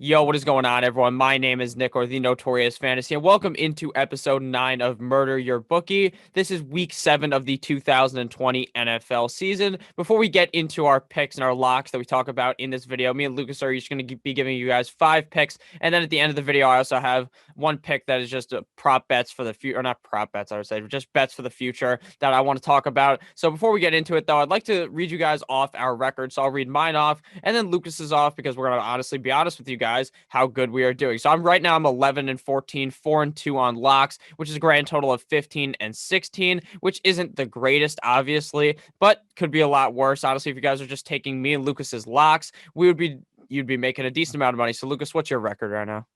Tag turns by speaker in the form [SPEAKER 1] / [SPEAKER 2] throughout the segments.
[SPEAKER 1] Yo, what is going on, everyone? My name is Nick, or the Notorious Fantasy, and welcome into episode 9 of Murder Your Bookie. This is week 7 of the 2020 NFL season. Before we get into our picks and our locks that we talk about in this video, me and Lucas are each going to be giving you guys 5 picks, and then at the end of the video, I also have one pick that is just a prop bets for the future, or not prop bets, I would say, just bets for the future that I want to talk about. So before we get into it, though, I'd like to read you guys off our record. So I'll read mine off, and then Lucas is off because we're going to honestly be honest with you guys how good we are doing. So I'm 11 and 14, 4 and 2 on locks, which is a grand total of 15 and 16, which isn't the greatest, obviously, but could be a lot worse. Honestly, if you guys are just taking me and Lucas's locks, you'd be making a decent amount of money. So Lucas, what's your record right now?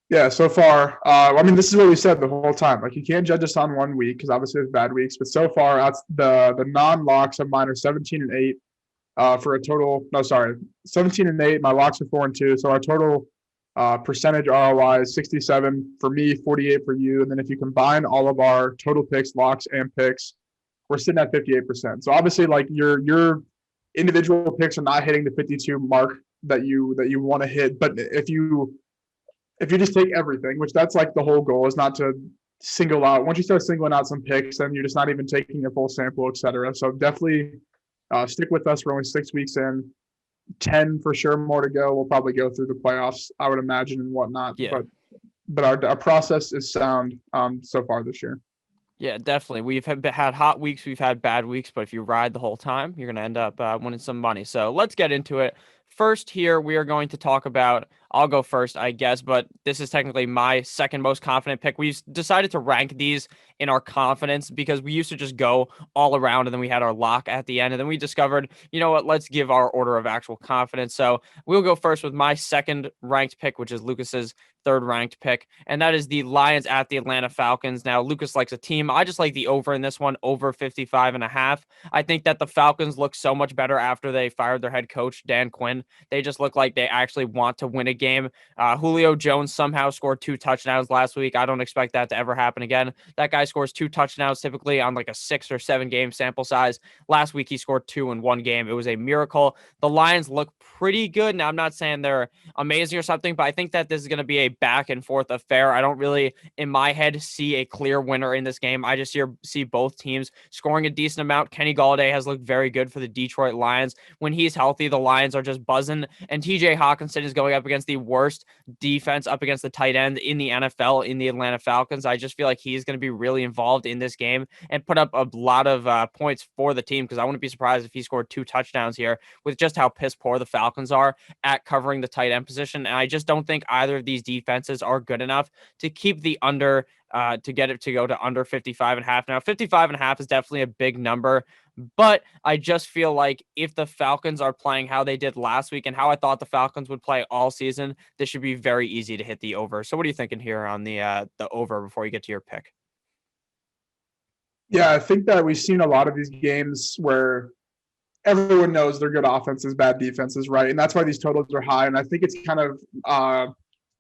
[SPEAKER 2] Yeah, so far, this is what we said the whole time. Like, you can't judge us on 1 week because obviously there's bad weeks. But so far, that's the non-locks of mine are 17 and 8 for a total. No, sorry, 17 and 8. My locks are 4 and 2. So our total percentage ROI is 67 for me, 48 for you. And then if you combine all of our total picks, locks, and picks, we're sitting at 58%. So obviously, like your individual picks are not hitting the 52 mark that you want to hit. But if you just take everything, which that's like the whole goal, is not to single out. Once you start singling out some picks, then you're just not even taking a full sample, et cetera. So definitely stick with us. We're only 6 weeks in, 10 for sure more to go. We'll probably go through the playoffs, I would imagine, and whatnot.
[SPEAKER 1] Yeah.
[SPEAKER 2] But our process is sound so far this year.
[SPEAKER 1] Yeah, definitely. We've had hot weeks, we've had bad weeks, but if you ride the whole time, you're going to end up winning some money. So let's get into it. First, here we are going to talk about. I'll go first, I guess, but this is technically my second most confident pick. We've decided to rank these in our confidence because we used to just go all around and then we had our lock at the end. And then we discovered, you know what, let's give our order of actual confidence. So we'll go first with my second ranked pick, which is Lucas's third ranked pick, and that is the Lions at the Atlanta Falcons. Now, Lucas likes a team. I just like the over in this one, over 55.5. I think that the Falcons look so much better after they fired their head coach, Dan Quinn. They just look like they actually want to win a game. Julio Jones somehow scored 2 touchdowns last week. I don't expect that to ever happen again. That guy scores 2 touchdowns typically on like a 6 or 7 game sample size. Last week, he scored 2 in 1 game. It was a miracle. The Lions look pretty good. Now, I'm not saying they're amazing or something, but I think that this is going to be a back and forth affair. I don't really, in my head, see a clear winner in this game. I just see both teams scoring a decent amount. Kenny Golladay has looked very good for the Detroit Lions. When he's healthy, the Lions are just buzzing. And TJ Hawkinson is going up against the worst defense up against the tight end in the NFL in the Atlanta Falcons. I just feel like he's going to be really involved in this game and put up a lot of points for the team, because I wouldn't be surprised if he scored 2 touchdowns here with just how piss poor the Falcons are at covering the tight end position. And I just don't think either of these defenses are good enough to keep the under to get it to go to under 55.5. Now, 55.5 is definitely a big number, but I just feel like if the Falcons are playing how they did last week and how I thought the Falcons would play all season, this should be very easy to hit the over. So what are you thinking here on the over before you get to your pick?
[SPEAKER 2] Yeah, I think that we've seen a lot of these games where everyone knows they're good offenses, bad defenses, right? And that's why these totals are high. And I think it's kind of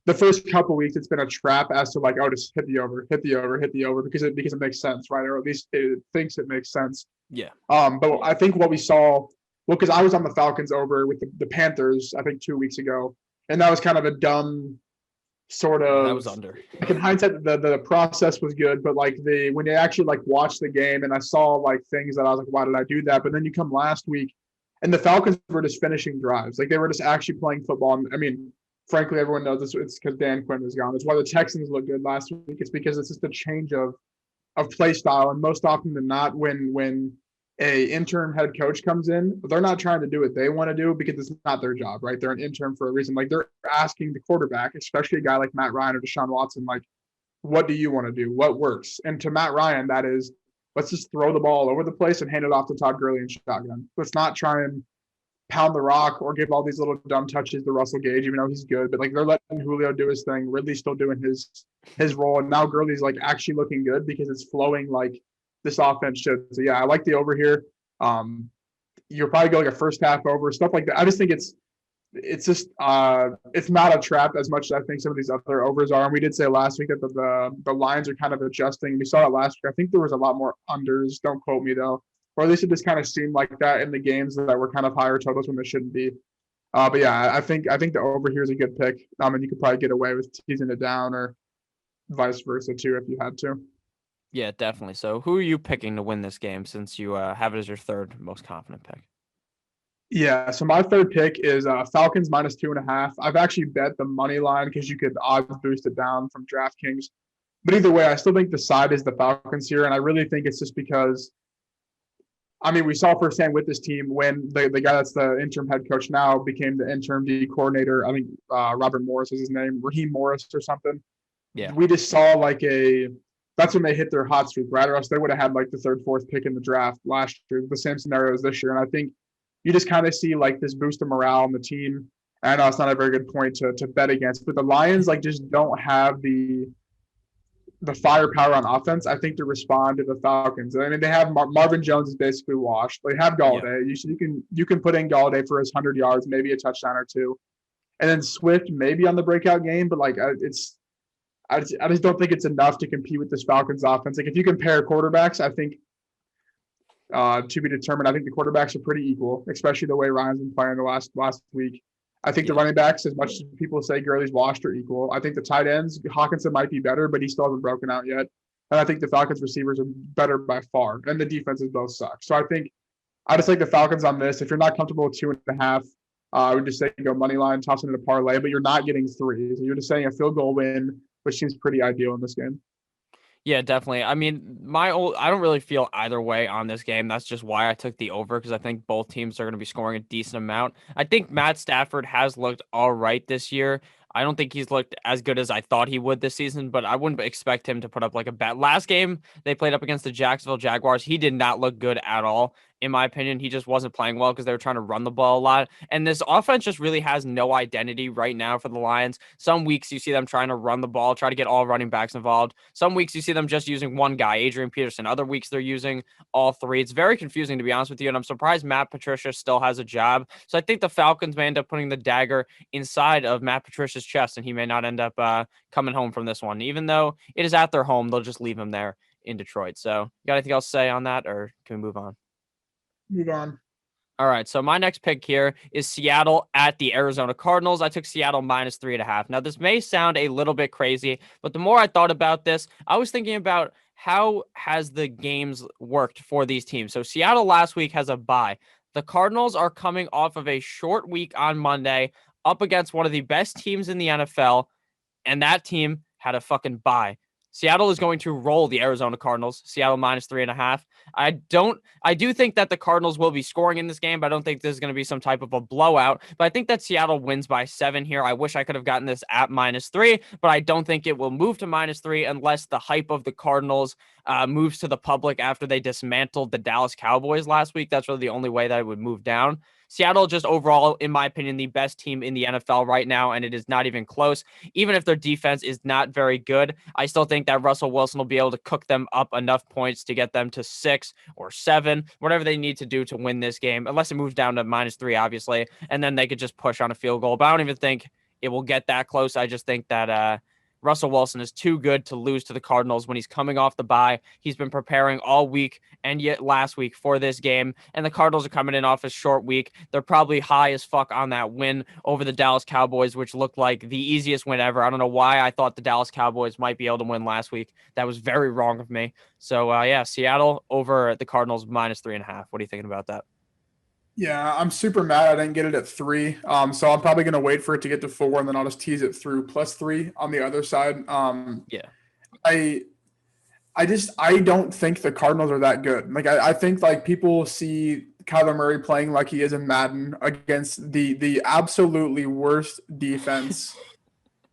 [SPEAKER 2] the first couple weeks, it's been a trap as to like, oh, just hit the over, because it makes sense, right? Or at least it thinks it makes sense.
[SPEAKER 1] Yeah.
[SPEAKER 2] But I think what we saw, well, because I was on the Falcons over with the Panthers, I think 2 weeks ago, and that was kind of a dumb sort of.
[SPEAKER 1] That was under.
[SPEAKER 2] Like, in hindsight, the process was good, but like when you actually like watched the game and I saw like things that I was like, why did I do that? But then you come last week, and the Falcons were just finishing drives, like they were just actually playing football. And, I mean, frankly, everyone knows this. It's because Dan Quinn was gone. It's why the Texans look good last week. It's because it's just a change of play style, and most often than not, when a interim head coach comes in, they're not trying to do what they want to do because it's not their job, right? They're an interim for a reason. Like, they're asking the quarterback, especially a guy like Matt Ryan or Deshaun Watson, like, what do you want to do? What works? And to Matt Ryan, that is, let's just throw the ball over the place and hand it off to Todd Gurley and shotgun. Let's not try and pound the rock or give all these little dumb touches to Russell Gage, even though he's good. But like, they're letting Julio do his thing. Ridley's still doing his role, and now Gurley's like actually looking good because it's flowing like this offense should. So yeah, I like the over here. You're probably going like a first half over, stuff like that. I just think it's just it's not a trap as much as I think some of these other overs are. And we did say last week that the lines are kind of adjusting. We saw that last week. I think there was a lot more unders. Don't quote me though. Or at least it just kind of seemed like that in the games that were kind of higher totals when they shouldn't be. But yeah, I think the over here is a good pick. And you could probably get away with teasing it down or vice versa too if you had to.
[SPEAKER 1] Yeah, definitely. So who are you picking to win this game since you have it as your third most confident pick?
[SPEAKER 2] Yeah, so my third pick is Falcons -2.5. I've actually bet the money line because you could odds boost it down from DraftKings. But either way, I still think the side is the Falcons here, and I really think it's just because we saw firsthand with this team when the guy that's the interim head coach now became the interim D coordinator. I think Robert Morris is his name, Raheem Morris or something.
[SPEAKER 1] Yeah.
[SPEAKER 2] We just saw that's when they hit their hot streak, right? Or else they would have had like the third, fourth pick in the draft last year. The same scenario as this year, and I think you just kind of see like this boost of morale on the team. I know it's not a very good point to bet against, but the Lions just don't have the firepower on offense, I think, to respond to the Falcons. I mean, they have Marvin Jones is basically washed. They have Galladay. Yeah. You can put in Galladay for his 100 yards, maybe a touchdown or two, and then Swift maybe on the breakout game. But I just don't think it's enough to compete with this Falcons offense. Like if you compare quarterbacks, I think to be determined. I think the quarterbacks are pretty equal, especially the way Ryan's been playing the last week. I think the running backs, as much as people say Gurley's washed, are equal. I think the tight ends, Hawkinson might be better, but he still hasn't broken out yet. And I think the Falcons receivers are better by far, and the defenses both suck. So I just like the Falcons on this. If you're not comfortable with 2.5, I would just say go money line, toss it in a parlay, but you're not getting 3. So you're just saying a field goal win, which seems pretty ideal in this game.
[SPEAKER 1] Yeah, definitely. I mean, I don't really feel either way on this game. That's just why I took the over because I think both teams are going to be scoring a decent amount. I think Matt Stafford has looked all right this year. I don't think he's looked as good as I thought he would this season, but I wouldn't expect him to put up like a bad. Last game they played up against the Jacksonville Jaguars, he did not look good at all. In my opinion, he just wasn't playing well because they were trying to run the ball a lot. And this offense just really has no identity right now for the Lions. Some weeks you see them trying to run the ball, try to get all running backs involved. Some weeks you see them just using one guy, Adrian Peterson. Other weeks they're using all three. It's very confusing, to be honest with you. And I'm surprised Matt Patricia still has a job. So I think the Falcons may end up putting the dagger inside of Matt Patricia's chest, and he may not end up coming home from this one. Even though it is at their home, they'll just leave him there in Detroit. So you got anything else to say on that, or can we move on?
[SPEAKER 2] Move on.
[SPEAKER 1] All right, so my next pick here is Seattle at the Arizona Cardinals. I took Seattle -3.5. Now, this may sound a little bit crazy, but the more I thought about this, I was thinking about how has the games worked for these teams. So Seattle last week has a bye. The Cardinals are coming off of a short week on Monday up against one of the best teams in the NFL, and that team had a fucking bye. Seattle is going to roll the Arizona Cardinals. Seattle -3.5. I do think that the Cardinals will be scoring in this game, but I don't think this is going to be some type of a blowout. But I think that Seattle wins by 7 here. I wish I could have gotten this at -3, but I don't think it will move to -3 unless the hype of the Cardinals moves to the public after they dismantled the Dallas Cowboys last week. That's really the only way that it would move down. Seattle just overall, in my opinion, the best team in the NFL right now, and it is not even close. Even if their defense is not very good, I still think that Russell Wilson will be able to cook them up enough points to get them to 6 or 7, whatever they need to do to win this game, unless it moves down to -3, obviously, and then they could just push on a field goal. But I don't even think it will get that close. I just think that Russell Wilson is too good to lose to the Cardinals when he's coming off the bye. He's been preparing all week and yet last week for this game, and the Cardinals are coming in off a short week. They're probably high as fuck on that win over the Dallas Cowboys, which looked like the easiest win ever. I don't know why I thought the Dallas Cowboys might be able to win last week. That was very wrong of me. So, yeah, Seattle over the Cardinals -3.5. What are you thinking about that?
[SPEAKER 2] Yeah, I'm super mad I didn't get it at 3. So I'm probably going to wait for it to get to 4, and then I'll just tease it through +3 on the other side.
[SPEAKER 1] Yeah.
[SPEAKER 2] I don't think the Cardinals are that good. Like I think like people see Kyler Murray playing like he is in Madden against the absolutely worst defense.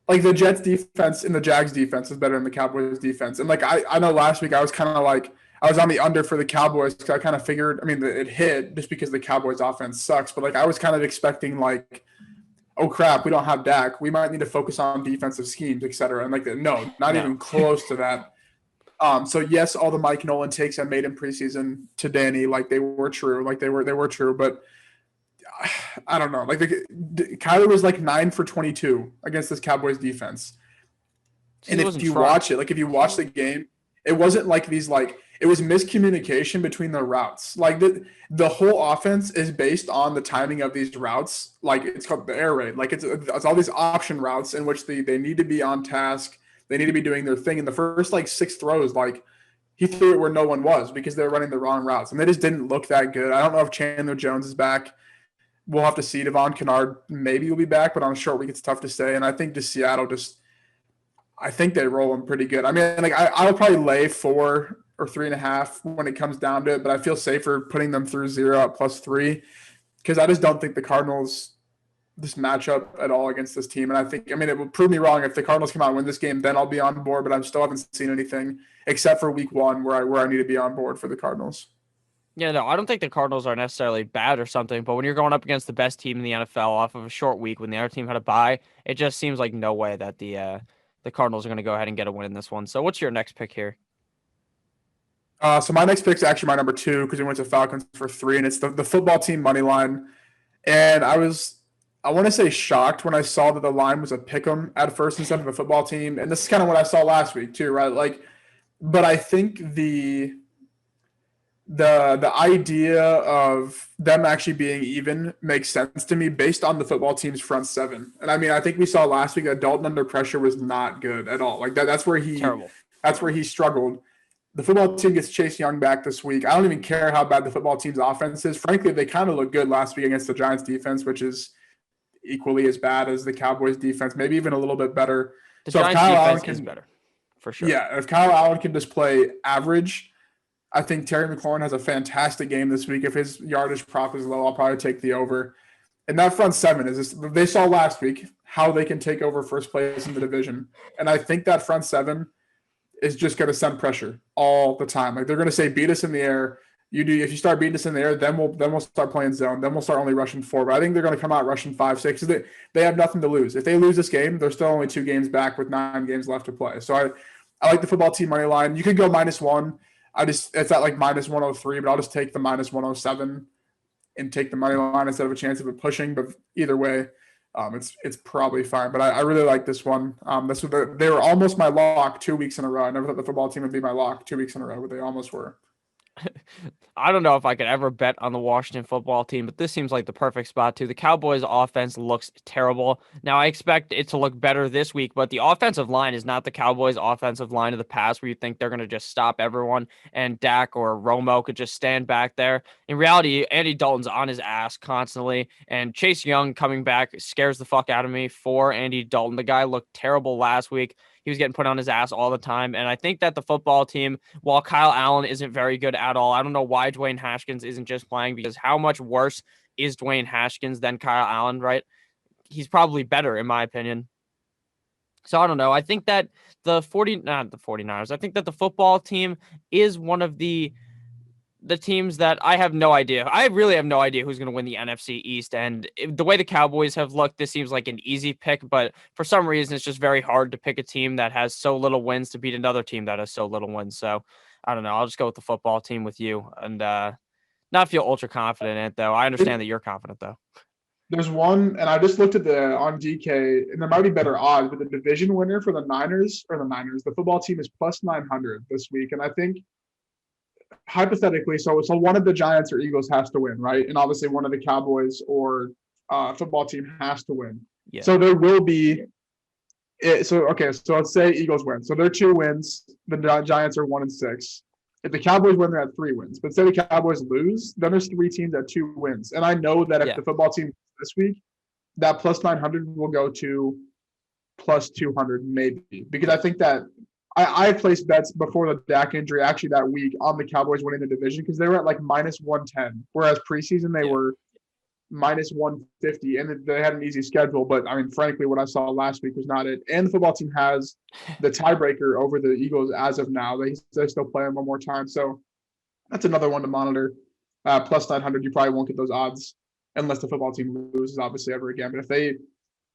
[SPEAKER 2] Like the Jets defense and the Jags defense is better than the Cowboys defense. And like I know last week I was kind of like I was on the under for the Cowboys because I kind of figured, I mean, it hit just because the Cowboys offense sucks. But like I was kind of expecting like, oh crap, we don't have Dak. We might need to focus on defensive schemes, et cetera. And like, no, not even close to that. So yes, all the Mike Nolan takes I made in preseason to Danny, like they were true, like they were true. But I don't know. Like Kyler was like 9 for 22 against this Cowboys defense. And if you watch it, like if you watch the game, it wasn't like these like it was miscommunication between the routes. Like the whole offense is based on the timing of these routes. Like it's called the air raid. Like it's all these option routes in which they need to be on task. They need to be doing their thing. In the first like 6 throws, like he threw it where no one was because they were running the wrong routes, and they just didn't look that good. I don't know if Chandler Jones is back. We'll have to see. Devon Kennard maybe will be back, but on a short week it's tough to say. And I think just Seattle I think they roll them pretty good. I mean, like I'll probably lay 4 or 3.5 when it comes down to it, but I feel safer putting them through 0 at +3 because I just don't think the Cardinals just match up at all against this team. And I mean, it will prove me wrong if the Cardinals come out and win this game, then I'll be on board. But I still haven't seen anything except for week 1 where I need to be on board for the Cardinals.
[SPEAKER 1] Yeah, no, I don't think the Cardinals are necessarily bad or something, but when you're going up against the best team in the NFL off of a short week when the other team had a bye, it just seems like no way that the Cardinals are going to go ahead and get a win in this one. So what's your next pick here?
[SPEAKER 2] So my next pick is actually my number 2 because we went to Falcons for 3, and it's the football team money line. And I want to say shocked when I saw that the line was a pick 'em at first instead of a football team. And this is kind of what I saw last week too, right? Like, but I think the idea of them actually being even makes sense to me based on the football team's front 7. And I mean, I think we saw last week that Dalton under pressure was not good at all. Like that's where he struggled. The football team gets Chase Young back this week. I don't even care how bad the football team's offense is. Frankly, they kind of looked good last week against the Giants defense, which is equally as bad as the Cowboys defense, maybe even a little bit better.
[SPEAKER 1] The Giants defense is better, for sure.
[SPEAKER 2] Yeah, if Kyle Allen can just play average, I think Terry McLaurin has a fantastic game this week. If his yardage prop is low, I'll probably take the over. And that front 7 is this, they saw last week how they can take over first place in the division. And I think that front 7 is just going to send pressure all the time. Like they're going to say, beat us in the air. If you start beating us in the air, then we'll start playing zone. Then we'll start only rushing 4. But I think they're going to come out rushing 5, 6. They have nothing to lose. If they lose this game, they're still only 2 games back with 9 games left to play. So I like the football team money line. You could go -1. It's at like -103, but I'll just take the -107 and take the money line instead of a chance of it pushing. But either way, it's probably fine. But I really like this one. They were almost my lock 2 weeks in a row. I never thought the football team would be my lock 2 weeks in a row, but they almost were.
[SPEAKER 1] I don't know if I could ever bet on the Washington football team, but this seems like the perfect spot too. The Cowboys offense looks terrible. Now I expect it to look better this week, but the offensive line is not the Cowboys offensive line of the past where you think they're going to just stop everyone and Dak or Romo could just stand back there. In reality, Andy Dalton's on his ass constantly, and Chase Young coming back scares the fuck out of me for Andy Dalton. The guy looked terrible last week. He was getting put on his ass all the time. And I think that the football team, while Kyle Allen isn't very good at all, I don't know why Dwayne Haskins isn't just playing, because how much worse is Dwayne Haskins than Kyle Allen, right? He's probably better, in my opinion. So I don't know. I think that not the 49ers, I think that the football team is one of the teams that I have no idea. I really have no idea who's going to win the NFC East. And the way the Cowboys have looked, this seems like an easy pick. But for some reason, it's just very hard to pick a team that has so little wins to beat another team that has so little wins. So I don't know. I'll just go with the football team with you and not feel ultra confident in it, though. I understand that you're confident, though.
[SPEAKER 2] There's one, and I just looked at on DK, and there might be better odds, but the division winner for the football team is +900 this week. And I think hypothetically, so one of the Giants or Eagles has to win, right? And obviously one of the Cowboys or football team has to win.
[SPEAKER 1] Yeah.
[SPEAKER 2] So there will be so let's say Eagles win. So they're 2 wins. The Giants are 1-6. If the Cowboys win, they're at 3 wins. But say the Cowboys lose, then there's 3 teams at 2 wins. And I know that if the football team this week, that +900 will go to +200 maybe, because I think that I placed bets before the Dak injury actually that week on the Cowboys winning the division because they were at like -110, whereas preseason they were -150, and they had an easy schedule. But I mean, frankly, what I saw last week was not it. And the football team has the tiebreaker over the Eagles as of now. They still play them one more time, so that's another one to monitor. +900, you probably won't get those odds unless the football team loses, obviously, ever again. But if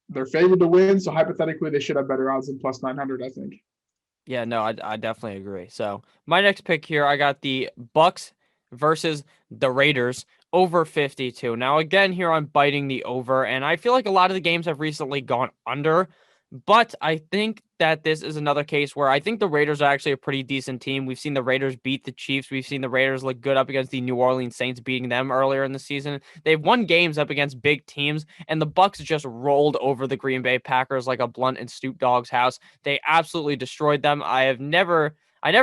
[SPEAKER 2] they're favored to win, so hypothetically they should have better odds than +900, I think.
[SPEAKER 1] Yeah, no, I definitely agree. So my next pick here, I got the Bucks versus the Raiders over 52. Now, again, here I'm biting the over, and I feel like a lot of the games have recently gone under, but I think that this is another case where I think the Raiders are actually a pretty decent team. We've seen the Raiders beat the Chiefs. We've seen the Raiders look good up against the New Orleans Saints, beating them earlier in the season. They've won games up against big teams, and the Bucs just rolled over the Green Bay Packers like a blunt and Snoop Dogg's house. They absolutely destroyed them. I never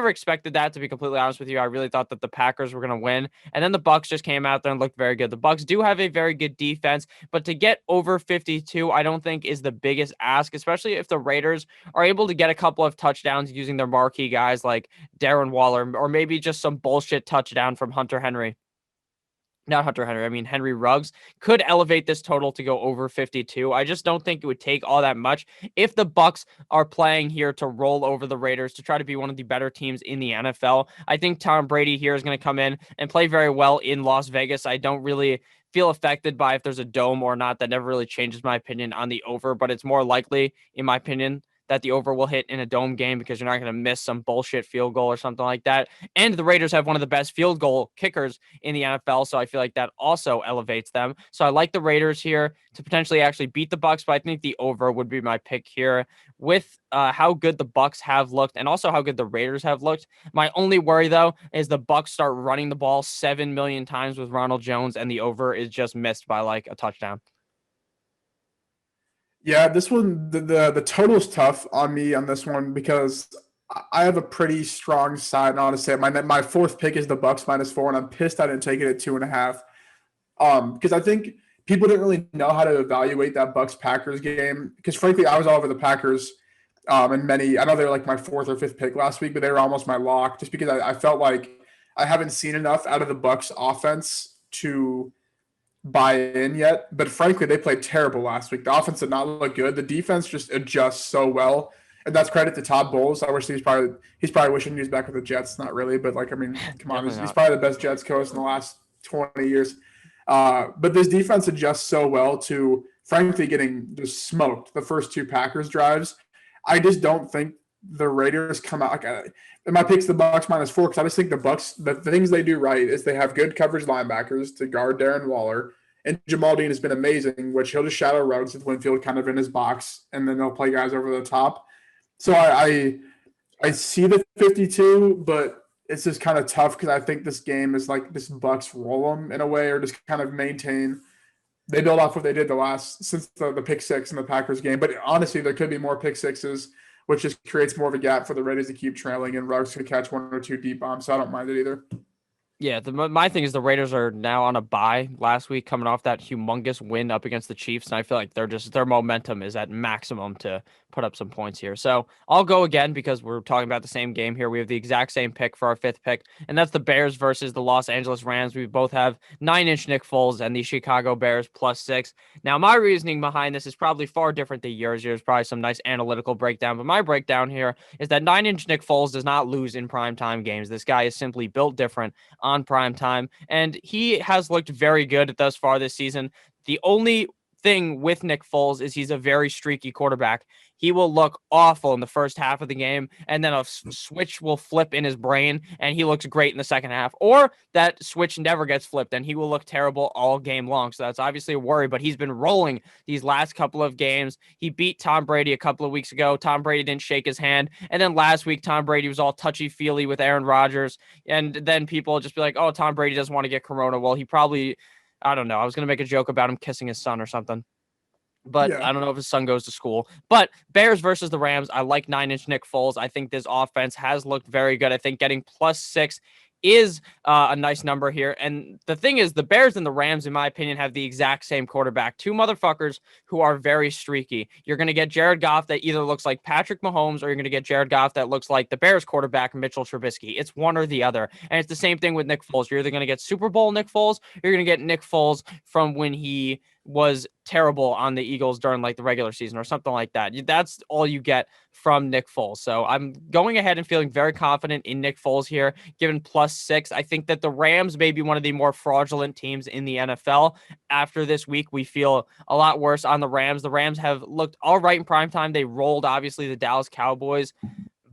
[SPEAKER 1] expected that, to be completely honest with you. I really thought that the Packers were going to win, and then the Bucs just came out there and looked very good. The Bucs do have a very good defense, but to get over 52, I don't think is the biggest ask, especially if the Raiders are able to get a couple of touchdowns using their marquee guys like Darren Waller, or maybe just some bullshit touchdown from Hunter Henry. Not Hunter Henry, I mean Henry Ruggs, could elevate this total to go over 52. I just don't think it would take all that much if the Bucs are playing here to roll over the Raiders to try to be one of the better teams in the NFL. I think Tom Brady here is going to come in and play very well in Las Vegas. I don't really feel affected by if there's a dome or not. That never really changes my opinion on the over, but it's more likely, in my opinion, that the over will hit in a dome game because you're not going to miss some bullshit field goal or something like that. And the Raiders have one of the best field goal kickers in the NFL, so I feel like that also elevates them. So I like the Raiders here to potentially actually beat the Bucs, but I think the over would be my pick here with how good the Bucs have looked and also how good the Raiders have looked. My only worry though is the Bucs start running the ball 7 million times with Ronald Jones, and the over is just missed by like a touchdown.
[SPEAKER 2] Yeah, this one the total's tough on me on this one because I have a pretty strong side. Honestly, my fourth pick is the Bucks -4, and I'm pissed I didn't take it at 2.5. Because I think people didn't really know how to evaluate that Bucks Packers game. Because frankly, I was all over the Packers. And I know they were like my fourth or fifth pick last week, but they were almost my lock just because I felt like I haven't seen enough out of the Bucks offense to buy in yet. But frankly, they played terrible last week. The offense did not look good. The defense just adjusts so well. And that's credit to Todd Bowles. I wish he's probably wishing he was back with the Jets. Not really, but like I mean, come on, he's probably the best Jets coach in the last 20 years. But this defense adjusts so well to frankly getting just smoked the first two Packers drives. I just don't think the Raiders come out. And my pick's the Bucks -4 because I just think the Bucks, the things they do right is they have good coverage linebackers to guard Darren Waller, and Jamal Dean has been amazing, which he'll just shadow Ruggs with Winfield kind of in his box, and then they'll play guys over the top. So I see the 52, but it's just kind of tough because I think this game is like this Bucks roll them in a way, or just kind of maintain. They build off what they did since the pick six in the Packers game. But honestly, there could be more pick sixes, which just creates more of a gap for the Raiders to keep trailing, and Ruggs could catch one or two deep bombs. So I don't mind it either.
[SPEAKER 1] Yeah, my thing is the Raiders are now on a bye last week, coming off that humongous win up against the Chiefs, and I feel like their momentum is at maximum to put up some points here. So I'll go again because we're talking about the same game here. We have the exact same pick for our fifth pick, and that's the Bears versus the Los Angeles Rams. We both have 9-inch Nick Foles and the Chicago Bears +6. Now, my reasoning behind this is probably far different than yours. Yours probably some nice analytical breakdown, but my breakdown here is that 9-inch Nick Foles does not lose in primetime games. This guy is simply built different on prime time, and he has looked very good thus far this season. The only thing with Nick Foles is he's a very streaky quarterback. He will look awful in the first half of the game, and then a switch will flip in his brain, and he looks great in the second half. Or that switch never gets flipped, and he will look terrible all game long. So that's obviously a worry, but he's been rolling these last couple of games. He beat Tom Brady a couple of weeks ago. Tom Brady didn't shake his hand. And then last week, Tom Brady was all touchy-feely with Aaron Rodgers. And then people just be like, oh, Tom Brady doesn't want to get corona. Well, he probably, I don't know. I was going to make a joke about him kissing his son or something, but
[SPEAKER 2] Yeah.
[SPEAKER 1] I don't know if his son goes to school. But Bears versus the Rams, I like 9-inch Nick Foles. I think this offense has looked very good. I think getting +6 is a nice number here. And the thing is, the Bears and the Rams, in my opinion, have the exact same quarterback. Two motherfuckers who are very streaky. You're going to get Jared Goff that either looks like Patrick Mahomes, or you're going to get Jared Goff that looks like the Bears quarterback, Mitchell Trubisky. It's one or the other. And it's the same thing with Nick Foles. You're either going to get Super Bowl Nick Foles, or you're going to get Nick Foles from when he was terrible on the Eagles during like the regular season or something like that. That's all you get from Nick Foles. So I'm going ahead and feeling very confident in Nick Foles here, given +6. I think that the Rams may be one of the more fraudulent teams in the NFL. After this week, we feel a lot worse on the Rams. The Rams have looked all right in primetime. They rolled, obviously, the Dallas Cowboys,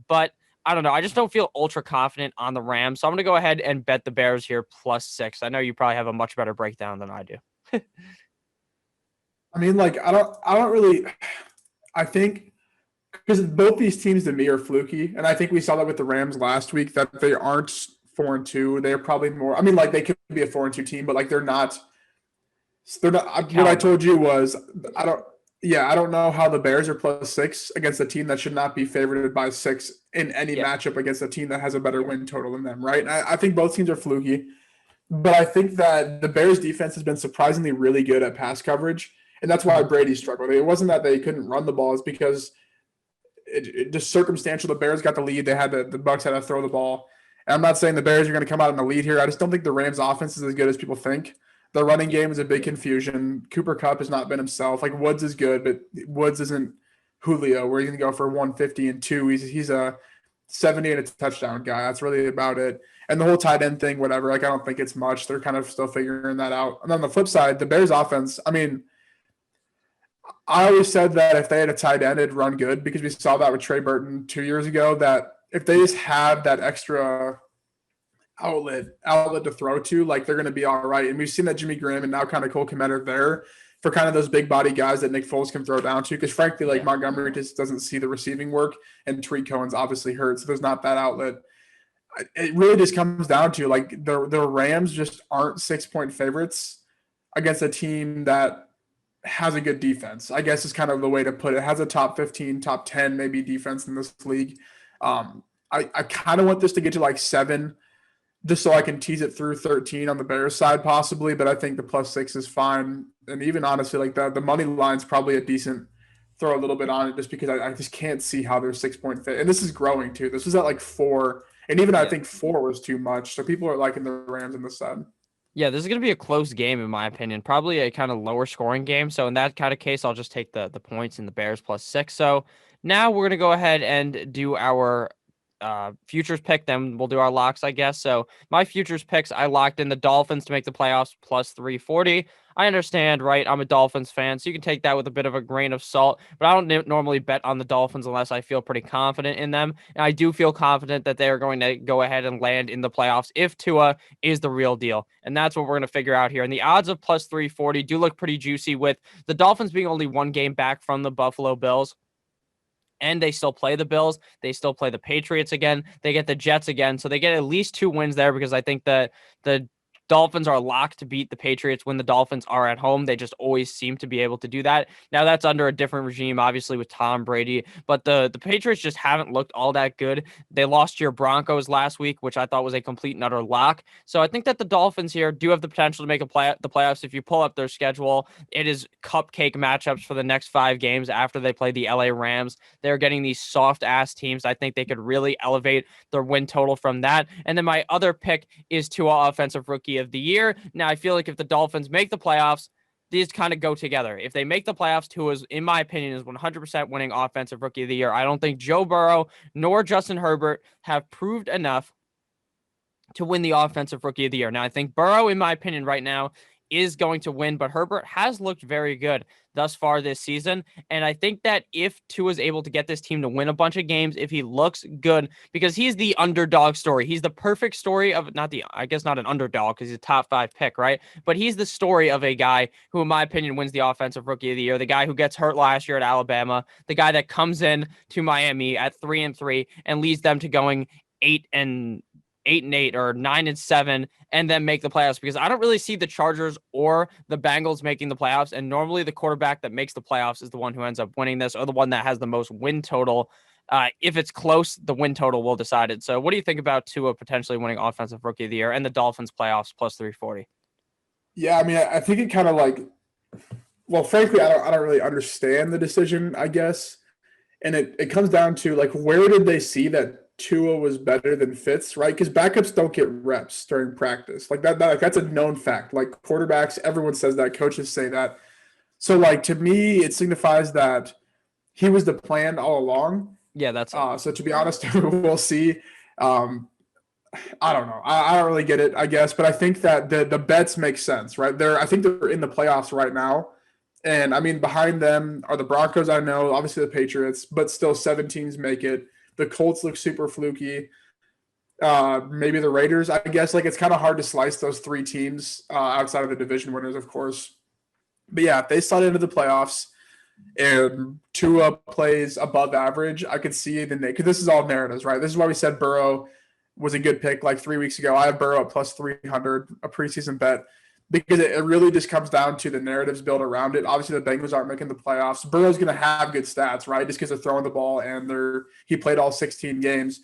[SPEAKER 1] but I don't know. I just don't feel ultra confident on the Rams. So I'm going to go ahead and bet the Bears here +6. I know you probably have a much better breakdown than I do.
[SPEAKER 2] I mean, like I don't really. I think because both these teams to me are fluky, and I think we saw that with the Rams last week that they aren't 4-2. They're probably more. I mean, like they could be a 4-2 team, but like they're not. They're not. What I told you was I don't. Yeah, I don't know how the Bears are +6 against a team that should not be favored by 6 in any matchup against a team that has a better win total than them, right? I think both teams are fluky, but I think that the Bears defense has been surprisingly really good at pass coverage, and that's why Brady struggled. It wasn't that they couldn't run the ball; it's because it just circumstantial. The Bears got the lead; they had the Bucs had to throw the ball. And I'm not saying the Bears are going to come out in the lead here. I just don't think the Rams' offense is as good as people think. The running game is a big confusion. Cooper Kupp has not been himself. Like Woods is good, but Woods isn't Julio, where he's going to go for 150 and 2. He's a 70 and a touchdown guy. That's really about it. And the whole tight end thing, whatever. Like I don't think it's much. They're kind of still figuring that out. And on the flip side, the Bears' offense. I mean, I always said that if they had a tight end, it'd run good because we saw that with Trey Burton 2 years ago. That if they just have that extra outlet to throw to, like they're going to be all right. And we've seen that Jimmy Graham and now kind of Cole Kmet are there for kind of those big body guys that Nick Foles can throw down to. Because frankly, like Montgomery just doesn't see the receiving work, and Tariq Cohen's obviously hurt, so there's not that outlet. It really just comes down to like the Rams just aren't 6-point favorites against a team that has a good defense, I guess is kind of the way to put it. Has a top 15, top 10 maybe defense in this league. I kind of want this to get to like 7 just so I can tease it through 13 on the Bears side possibly, but I think the +6 is fine. And even honestly, like the money line's probably a decent throw a little bit on it just because I just can't see how they're 6-point fit. And this is growing too. This was at like 4. And even I think 4 was too much. So people are liking the Rams on this side.
[SPEAKER 1] Yeah, this is going to be a close game, in my opinion. Probably a kind of lower scoring game. So in that kind of case, I'll just take the points in the Bears +6. So now we're going to go ahead and do our futures pick. Then we'll do our locks, I guess. So my futures picks, I locked in the Dolphins to make the playoffs +340. I understand, right? I'm a Dolphins fan, so you can take that with a bit of a grain of salt, but I don't normally bet on the Dolphins unless I feel pretty confident in them. And I do feel confident that they are going to go ahead and land in the playoffs if Tua is the real deal. And that's what we're going to figure out here. And the odds of +340 do look pretty juicy, with the Dolphins being only 1 game back from the Buffalo Bills. And they still play the Bills. They still play the Patriots again. They get the Jets again. So they get at least 2 wins there, because I think that the Dolphins are locked to beat the Patriots when the Dolphins are at home. They just always seem to be able to do that. Now that's under a different regime, obviously, with Tom Brady, but the Patriots just haven't looked all that good. They lost to your Broncos last week, which I thought was a complete and utter lock. So I think that the Dolphins here do have the potential to make the playoffs. If you pull up their schedule, it is cupcake matchups for the next 5 games after they play the LA Rams. They're getting these soft ass teams. I think they could really elevate their win total from that. And then my other pick is Tua, offensive rookie of the year. Now, I feel like if the Dolphins make the playoffs, these kind of go together. If they make the playoffs, Tua is, in my opinion, is 100% winning offensive rookie of the year. I don't think Joe Burrow nor Justin Herbert have proved enough to win the offensive rookie of the year. Now, I think Burrow, in my opinion, right now is going to win, but Herbert has looked very good thus far this season. And I think that if Tua is able to get this team to win a bunch of games, if he looks good, because he's the underdog story. He's the perfect story of not an underdog because he's a top 5 pick, right? But he's the story of a guy who, in my opinion, wins the offensive rookie of the year. The guy who gets hurt last year at Alabama, the guy that comes in to Miami at 3-3 and leads them to going 8-8 or 9-7 and then make the playoffs, because I don't really see the Chargers or the Bengals making the playoffs. And normally the quarterback that makes the playoffs is the one who ends up winning this, or the one that has the most win total. If it's close, the win total will decide it. So what do you think about Tua potentially winning offensive rookie of the year and the Dolphins playoffs +340?
[SPEAKER 2] Yeah, I mean, I think it kind of like, well, frankly, I don't really understand the decision, I guess. And it comes down to like, where did they see that Tua was better than Fitz, right? Because backups don't get reps during practice. Like that's a known fact. Like quarterbacks, everyone says that. Coaches say that. So like to me, it signifies that he was the plan all along.
[SPEAKER 1] Yeah, that's
[SPEAKER 2] so to be honest, we'll see. I don't know. I don't really get it, I guess, but I think that the bets make sense, right? I think they're in the playoffs right now. And I mean, behind them are the Broncos, I know, obviously the Patriots, but still 7 teams make it. The Colts look super fluky. Maybe the Raiders, I guess. Like, it's kind of hard to slice those 3 teams outside of the division winners, of course. But yeah, if they slide into the playoffs, and Tua plays above average, I could see because this is all narratives, right? This is why we said Burrow was a good pick like 3 weeks ago. I have Burrow at plus 300, a preseason bet, because it really just comes down to the narratives built around it. Obviously, the Bengals aren't making the playoffs. Burrow's going to have good stats, right? Just because they're throwing the ball and he played all 16 games.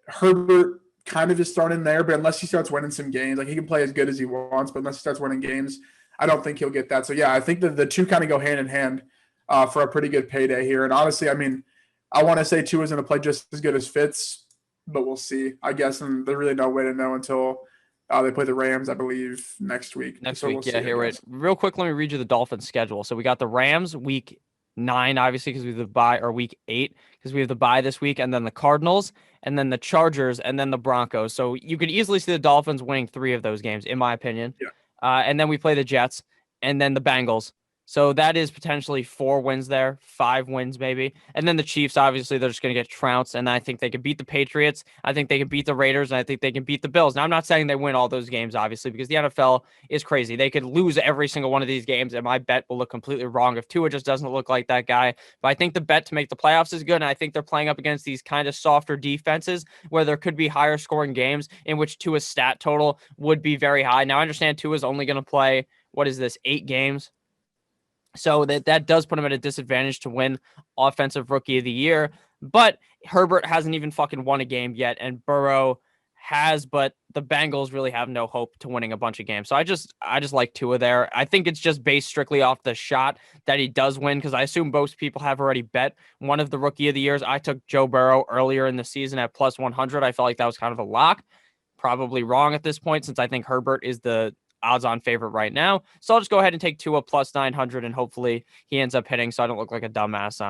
[SPEAKER 2] Herbert kind of is thrown in there, but unless he starts winning some games, like he can play as good as he wants, but unless he starts winning games, I don't think he'll get that. So yeah, I think that the two kind of go hand in hand for a pretty good payday here. And honestly, I mean, I want to say Tua is going to play just as good as Fitz, but we'll see, I guess. And there's really no way to know until they play the Rams, I believe, next week.
[SPEAKER 1] Next week, yeah. Here, wait. Real quick, let me read you the Dolphins' schedule. So we got the Rams week 9, obviously, because we have the bye, or week 8, because we have the bye this week, and then the Cardinals, and then the Chargers, and then the Broncos. So you could easily see the Dolphins winning 3 of those games, in my opinion.
[SPEAKER 2] Yeah.
[SPEAKER 1] And then we play the Jets, and then the Bengals. So that is potentially 4 wins there, 5 wins maybe. And then the Chiefs, obviously, they're just going to get trounced. And I think they can beat the Patriots. I think they can beat the Raiders. And I think they can beat the Bills. Now, I'm not saying they win all those games, obviously, because the NFL is crazy. They could lose every single one of these games, and my bet will look completely wrong if Tua just doesn't look like that guy. But I think the bet to make the playoffs is good. And I think they're playing up against these kind of softer defenses where there could be higher scoring games in which Tua's stat total would be very high. Now, I understand Tua's only going to play, 8 games? So that does put him at a disadvantage to win Offensive Rookie of the Year. But Herbert hasn't even fucking won a game yet, and Burrow has, but the Bengals really have no hope to winning a bunch of games. So I just like Tua there. I think it's just based strictly off the shot that he does win, because I assume most people have already bet one of the Rookie of the Years. I took Joe Burrow earlier in the season at plus 100. I felt like that was kind of a lock. Probably wrong at this point, since I think Herbert is the odds-on favorite right now. So I'll just go ahead and take Tua plus 900, and hopefully he ends up hitting so I don't look like a dumbass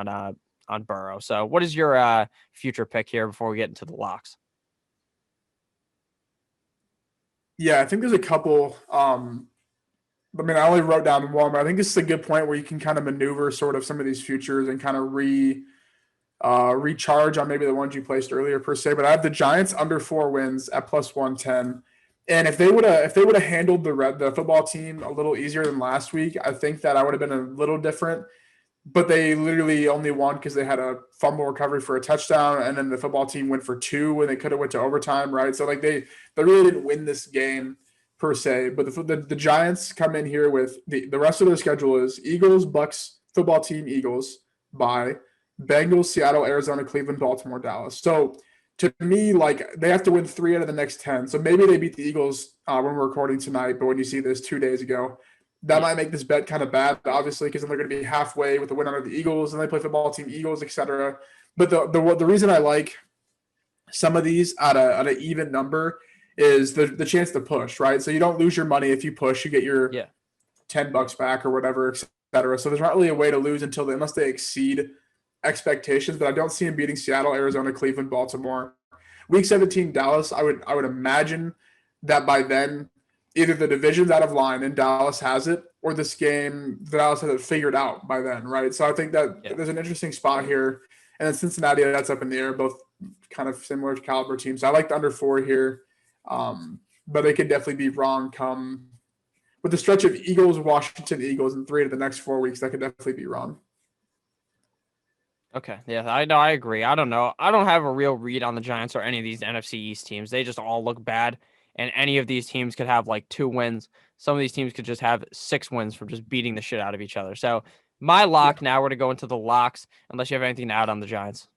[SPEAKER 1] on Burrow. So what is your future pick here before we get into the locks?
[SPEAKER 2] Yeah, I think there's a couple. I mean, I only wrote down one, but I think this is a good point where you can kind of maneuver sort of some of these futures and kind of recharge on maybe the ones you placed earlier per se. But I have the Giants under 4 wins at plus 110. And if they would have handled the football team a little easier than last week, I think that I would have been a little different. But they literally only won because they had a fumble recovery for a touchdown, and then the football team went for 2 when they could have went to overtime, right? So like they really didn't win this game per se. But the Giants come in here with the rest of their schedule is Eagles, Bucks, football team, Eagles, bye, Bengals, Seattle, Arizona, Cleveland, Baltimore, Dallas. So to me, like they have to win 3 out of the next 10. So maybe they beat the Eagles when we're recording tonight, but when you see this 2 days ago, that might make this bet kind of bad, obviously, because then they're going to be halfway with the win under the Eagles, and they play football team, Eagles, etc. But the reason I like some of these at an even number is the chance to push, right? So you don't lose your money if you push, you get your $10 back or whatever, etc. So there's not really a way to lose unless they exceed expectations, but I don't see him beating Seattle, Arizona, Cleveland, Baltimore. Week 17, Dallas, I would imagine that by then either the division's out of line and Dallas has it, or this game Dallas has it figured out by then, right? So I think that there's an interesting spot here. And then Cincinnati, that's up in the air, both kind of similar to caliber teams. So I like the under 4 here, but they could definitely be wrong come with the stretch of Eagles, Washington, Eagles, and 3 of the next 4 weeks. That could definitely be wrong.
[SPEAKER 1] Okay. Yeah, I know. I agree. I don't know. I don't have a real read on the Giants or any of these NFC East teams. They just all look bad, and any of these teams could have like 2 wins. Some of these teams could just have 6 wins from just beating the shit out of each other. So my lock now, we're to go into the locks, unless you have anything to add on the Giants.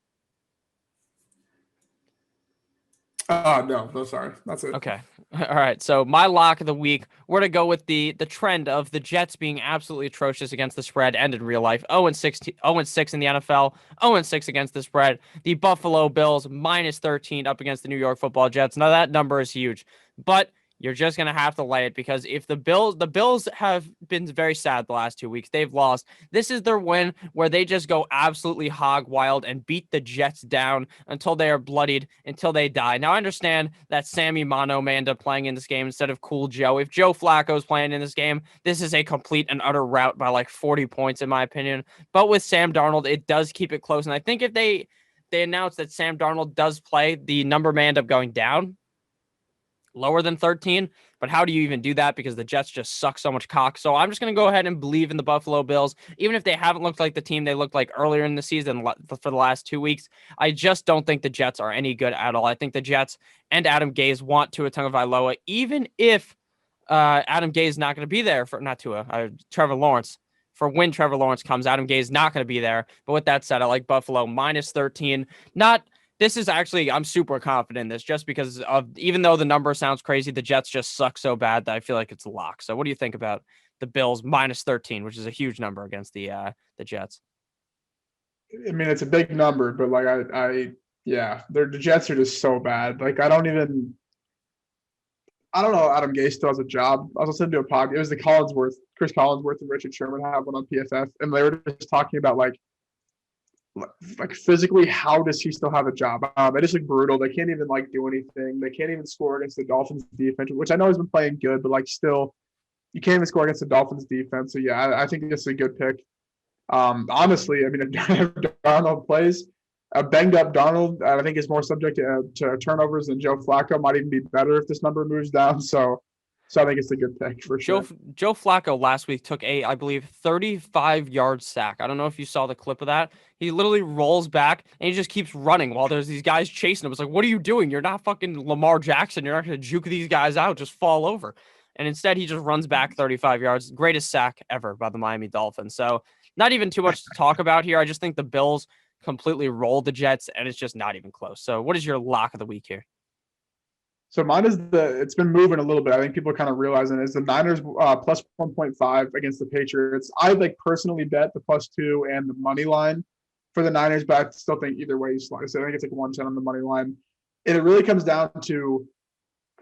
[SPEAKER 2] No, sorry. That's it.
[SPEAKER 1] Okay. All right. So my lock of the week, we're to go with the trend of the Jets being absolutely atrocious against the spread and in real life. 0-6 in the NFL, 0-6 against the spread. The Buffalo Bills minus 13 up against the New York Football Jets. Now that number is huge, but you're just going to have to lay it, because if the Bills have been very sad the last 2 weeks. They've lost. This is their win where they just go absolutely hog wild and beat the Jets down until they are bloodied, until they die. Now, I understand that Sammy Mono may end up playing in this game instead of Cool Joe. If Joe Flacco is playing in this game, this is a complete and utter rout by like 40 points, in my opinion. But with Sam Darnold, it does keep it close. And I think if they announce that Sam Darnold does play, the number may end up going down. lower than 13, but how do you even do that? Because the Jets just suck so much cock. So I'm just going to go ahead and believe in the Buffalo Bills, even if they haven't looked like the team they looked like earlier in the season for the last 2 weeks. I just don't think the Jets are any good at all. I think the Jets and Adam Gase want Tua Tagovailoa, even if Adam Gase is not going to be there for Trevor Lawrence. For when Trevor Lawrence comes, Adam Gase is not going to be there. But with that said, I like Buffalo minus 13. Not This is actually, I'm super confident in this just because of, even though the number sounds crazy, the Jets just suck so bad that I feel like it's a lock. So what do you think about the Bills minus 13, which is a huge number against the Jets?
[SPEAKER 2] I mean, it's a big number, but like yeah, the Jets are just so bad. Like I don't know. Adam Gase still has a job. I was listening to a podcast. It was Chris Collinsworth and Richard Sherman have one on PFF, and they were just talking about like physically, how does he still have a job? It is like brutal. They can't even like do anything. They can't even score against the Dolphins defense, which I know has been playing good, but like still, you can't even score against the Dolphins defense. So yeah, I think it's a good pick. Honestly, I mean, if Darnold plays, a banged up Darnold, I think is more subject to turnovers than Joe Flacco. Might even be better if this number moves down. So I think it's a good pick for sure.
[SPEAKER 1] Joe Flacco last week took I believe, 35-yard sack. I don't know if you saw the clip of that. He literally rolls back and he just keeps running while there's these guys chasing him. It's like, what are you doing? You're not fucking Lamar Jackson. You're not going to juke these guys out. Just fall over. And instead, he just runs back 35 yards. Greatest sack ever by the Miami Dolphins. So not even too much to talk about here. I just think the Bills completely rolled the Jets, and it's just not even close. So what is your lock of the week here?
[SPEAKER 2] So mine is it's been moving a little bit. I think people are kind of realizing is the Niners plus 1.5 against the Patriots. I like personally bet the +2 and the money line for the Niners, but I still think either way you slice it. I think it's like 110 on the money line. And it really comes down to,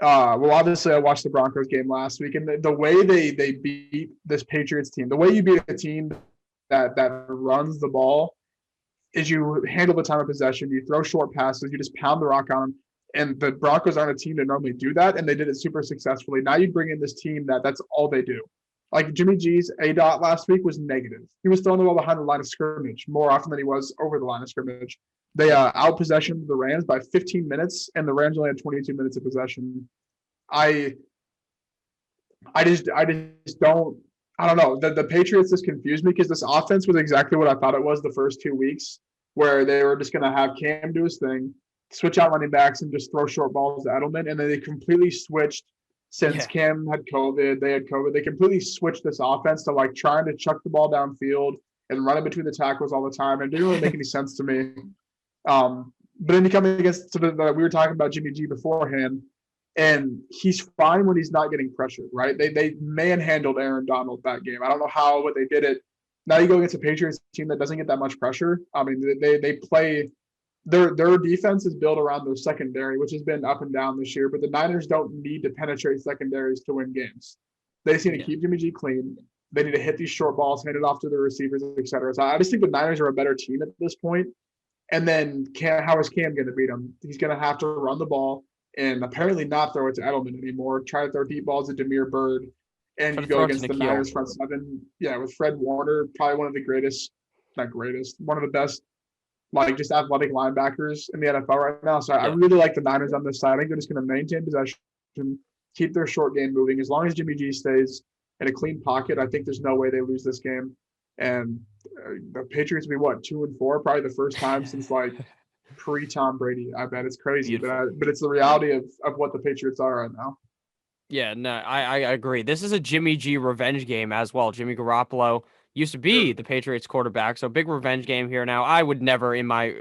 [SPEAKER 2] well, obviously I watched the Broncos game last week, and the way they beat this Patriots team, the way you beat a team that runs the ball is you handle the time of possession, you throw short passes, you just pound the rock on them. And the Broncos aren't a team that normally do that, and they did it super successfully. Now you bring in this team that's all they do. Like Jimmy G's ADOT last week was negative. He was throwing the ball behind the line of scrimmage more often than he was over the line of scrimmage. They out-possessioned the Rams by 15 minutes, and the Rams only had 22 minutes of possession. I just don't – I don't know. The Patriots just confused me because this offense was exactly what I thought it was the first 2 weeks, where they were just going to have Cam do his thing, switch out running backs and just throw short balls to Edelman. And then they completely switched since Cam had COVID. They had COVID. They completely switched this offense to like trying to chuck the ball downfield and run in between the tackles all the time. And it didn't really make any sense to me. But then you come against we were talking about Jimmy G beforehand, and he's fine when he's not getting pressured, right? They manhandled Aaron Donald that game. I don't know how, but they did it. Now you go against a Patriots team that doesn't get that much pressure. I mean, they play – Their defense is built around their secondary, which has been up and down this year, but the Niners don't need to penetrate secondaries to win games. They just need to keep Jimmy G clean. They need to hit these short balls, hand it off to the receivers, et cetera. So I just think the Niners are a better team at this point. And then how is Cam going to beat them? He's going to have to run the ball and apparently not throw it to Edelman anymore. Try to throw deep balls to Damiere Byrd. And you go against the Niners front seven. Yeah, with Fred Warner, probably one of the one of the best like just athletic linebackers in the NFL right now. So I really like the Niners on this side. I think they're just going to maintain possession, keep their short game moving. As long as Jimmy G stays in a clean pocket, I think there's no way they lose this game. And the Patriots will be 2-4, probably the first time since like pre-Tom Brady. I bet it's crazy, but it's the reality of what the Patriots are right now.
[SPEAKER 1] Yeah, no, I agree. This is a Jimmy G revenge game as well. Jimmy Garoppolo used to be the Patriots quarterback, so big revenge game here. Now, I would never in my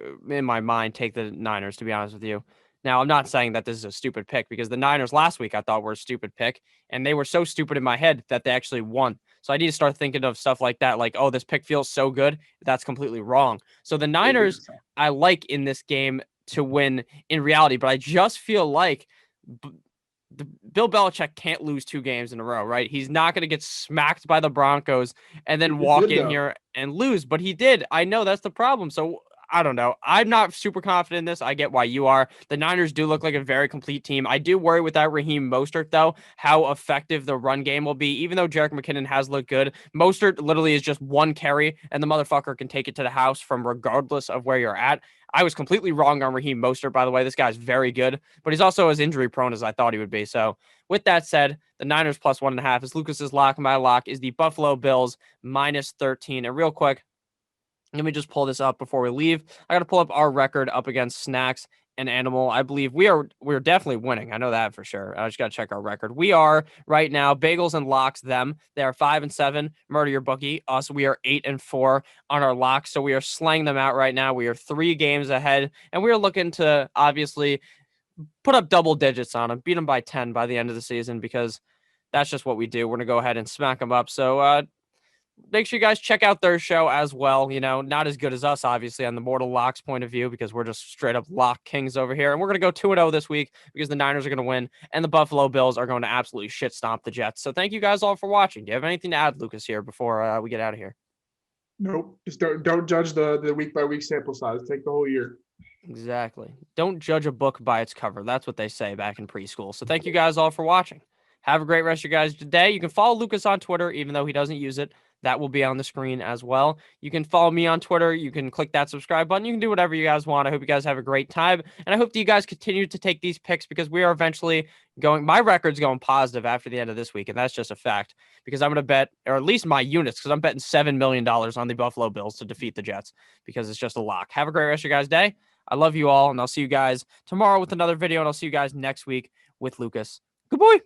[SPEAKER 1] mind take the Niners, to be honest with you. Now, I'm not saying that this is a stupid pick because the Niners last week I thought were a stupid pick, and they were so stupid in my head that they actually won. So I need to start thinking of stuff like that, like, oh, this pick feels so good. That's completely wrong. So the Niners I like in this game to win in reality, but I just feel like Bill Belichick can't lose 2 games in a row, right? He's not going to get smacked by the Broncos and then walk in here and lose, but he did. I know that's the problem. So I don't know. I'm not super confident in this. I get why you are. The Niners do look like a very complete team. I do worry without Raheem Mostert, though, how effective the run game will be. Even though Jerick McKinnon has looked good, Mostert literally is just one carry, and the motherfucker can take it to the house from regardless of where you're at. I was completely wrong on Raheem Mostert, by the way. This guy's very good, but he's also as injury prone as I thought he would be. So, with that said, the Niners plus 1.5 is Lucas's lock. My lock is the Buffalo Bills minus 13. And real quick, let me just pull this up before we leave. I got to pull up our record up against Snacks and Animal. I believe we're definitely winning. I know that for sure. I just got to check our record. We are right now Bagels and Locks them. They are 5-7. Murder Your Bookie. Us, we are 8-4 on our locks. So we are slaying them out right now. We are 3 games ahead, and we are looking to obviously put up double digits on them, beat them by 10 by the end of the season because that's just what we do. We're gonna go ahead and smack them up. So make sure you guys check out their show as well. You know, not as good as us, obviously, on the Mortal Locks point of view, because we're just straight up lock kings over here. And we're going to go 2-0 this week because the Niners are going to win and the Buffalo Bills are going to absolutely shit stomp the Jets. So thank you guys all for watching. Do you have anything to add, Lucas, here before we get out of here?
[SPEAKER 2] Nope. Just don't judge the week by week sample size. Take the whole year.
[SPEAKER 1] Exactly. Don't judge a book by its cover. That's what they say back in preschool. So thank you guys all for watching. Have a great rest of your guys' day. You can follow Lucas on Twitter, even though he doesn't use it. That will be on the screen as well. You can follow me on Twitter. You can click that subscribe button. You can do whatever you guys want. I hope you guys have a great time. And I hope that you guys continue to take these picks because we are eventually going. My record's going positive after the end of this week. And that's just a fact because I'm going to bet, or at least my units, because I'm betting $7 million on the Buffalo Bills to defeat the Jets because it's just a lock. Have a great rest of your guys' day. I love you all. And I'll see you guys tomorrow with another video. And I'll see you guys next week with Lucas. Good boy.